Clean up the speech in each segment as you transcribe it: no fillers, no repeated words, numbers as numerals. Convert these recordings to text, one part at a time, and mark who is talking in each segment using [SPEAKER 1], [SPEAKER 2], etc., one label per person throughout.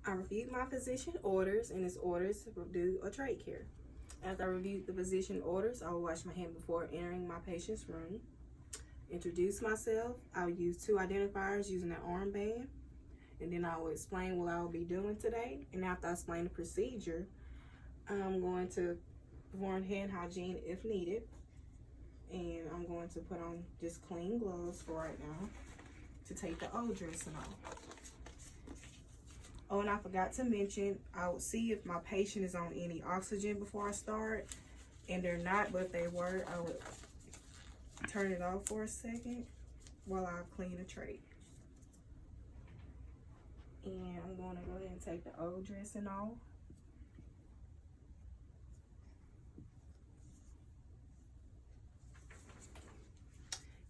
[SPEAKER 1] I reviewed my physician orders, and his orders to do a trach care. After I reviewed the physician orders, I will wash my hand before entering my patient's room. Introduce myself. I will use 2 identifiers using an armband, and then I will explain what I will be doing today. And after I explain the procedure, I'm going to perform hand hygiene if needed. And I'm going to put on just clean gloves for right now to take the old dressing off. Oh, and I forgot to mention, I would see if my patient is on any oxygen before I start. And they're not, but if they were, I would turn it off for a second while I clean the trach. And I'm going to go ahead and take the old dressing off.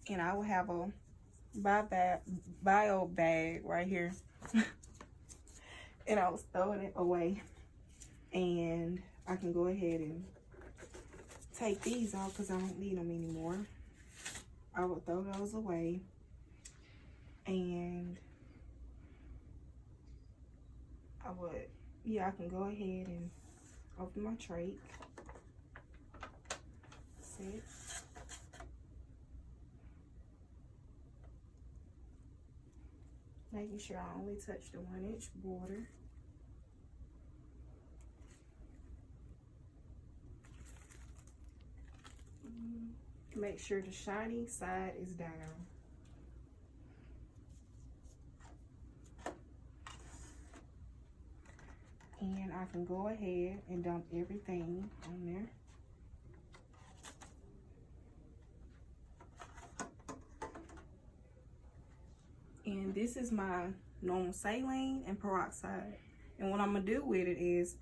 [SPEAKER 1] And I will have a bio bag right here. And I was throwing it away. And I can go ahead and take these off because I don't need them anymore. I will throw those away. And I can go ahead and open my trach. See? Making sure I only touch the 1-inch border. Make sure the shiny side is down. And I can go ahead and dump everything on there. And this is my normal saline and peroxide. And what I'm gonna do with it is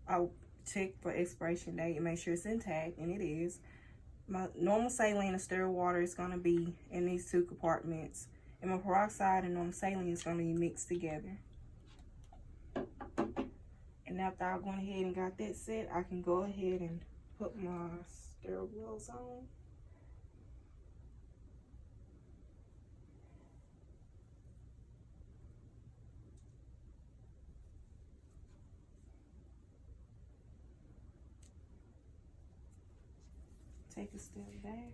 [SPEAKER 1] I'll check for expiration date and make sure it's intact, and it is. My normal saline and sterile water is gonna be in these 2 compartments. And my peroxide and normal saline is gonna be mixed together. And after I went ahead and got that set, I can go ahead and put my sterile gloves on. Take a step back.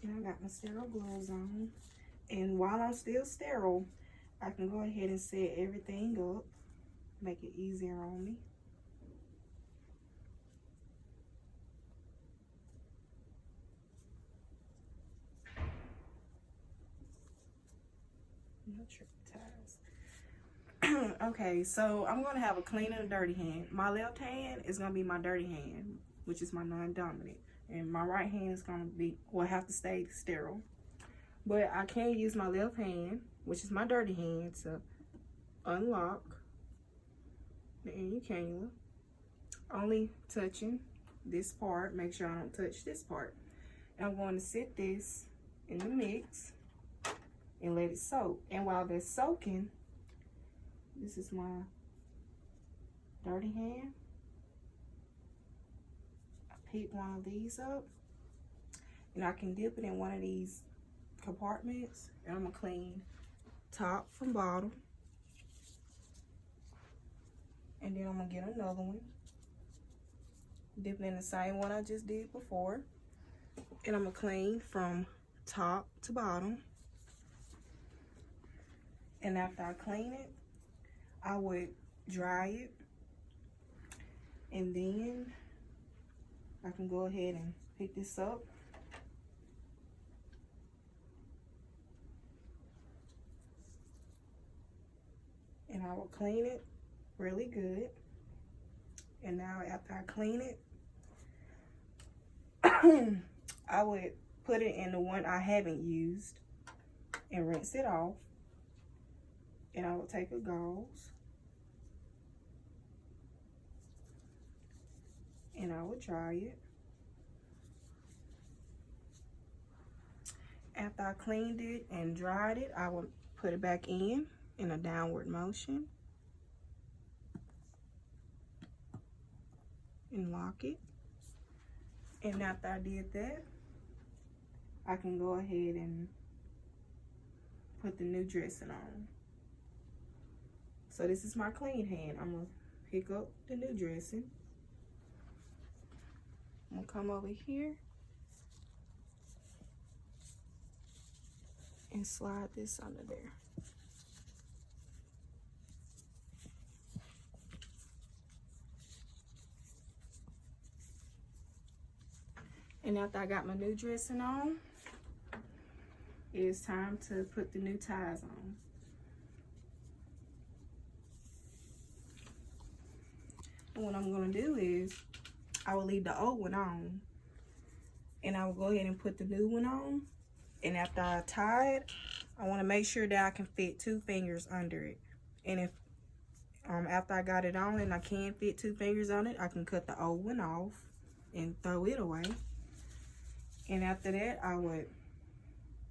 [SPEAKER 1] And I got my sterile gloves on. And while I'm still sterile, I can go ahead and set everything up, make it easier on me. No triple ties. Okay, so I'm gonna have a clean and a dirty hand. My left hand is gonna be my dirty hand, which is my non-dominant. And my right hand is gonna be, will have to stay sterile. But I can use my left hand, which is my dirty hand, to unlock the end cannula. Only touching this part, make sure I don't touch this part. And I'm going to sit this in the mix and let it soak. And while that's soaking, this is my dirty hand. I pick one of these up, and I can dip it in one of these compartments, and I'm gonna clean top from bottom. And then I'm gonna get another one, dip it in the same one I just did before, and I'm gonna clean from top to bottom. And after I clean it, I would dry it, and then I can go ahead and pick this up. And I will clean it really good. And now after I clean it, I would put it in the one I haven't used and rinse it off. And I will take a gauze and I would try it. After I cleaned it and dried it, I would put it back in a downward motion and lock it. And after I did that, I can go ahead and put the new dressing on. So this is my clean hand. I'm gonna pick up the new dressing. I'm gonna come over here and slide this under there. And after I got my new dressing on, it's time to put the new ties on. And what I'm gonna do is, I will leave the old one on, and I will go ahead and put the new one on. And after I tie it, I wanna make sure that I can fit 2 fingers under it. And if, after I got it on and I can fit 2 fingers on it, I can cut the old one off and throw it away. And after that, I would,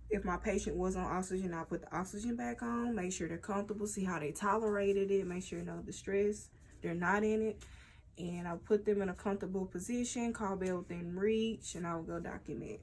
[SPEAKER 1] if my patient was on oxygen, I'll put the oxygen back on, make sure they're comfortable, see how they tolerated it, make sure no distress, they're not in it. And I'll put them in a comfortable position, call bell within reach, and I'll go document.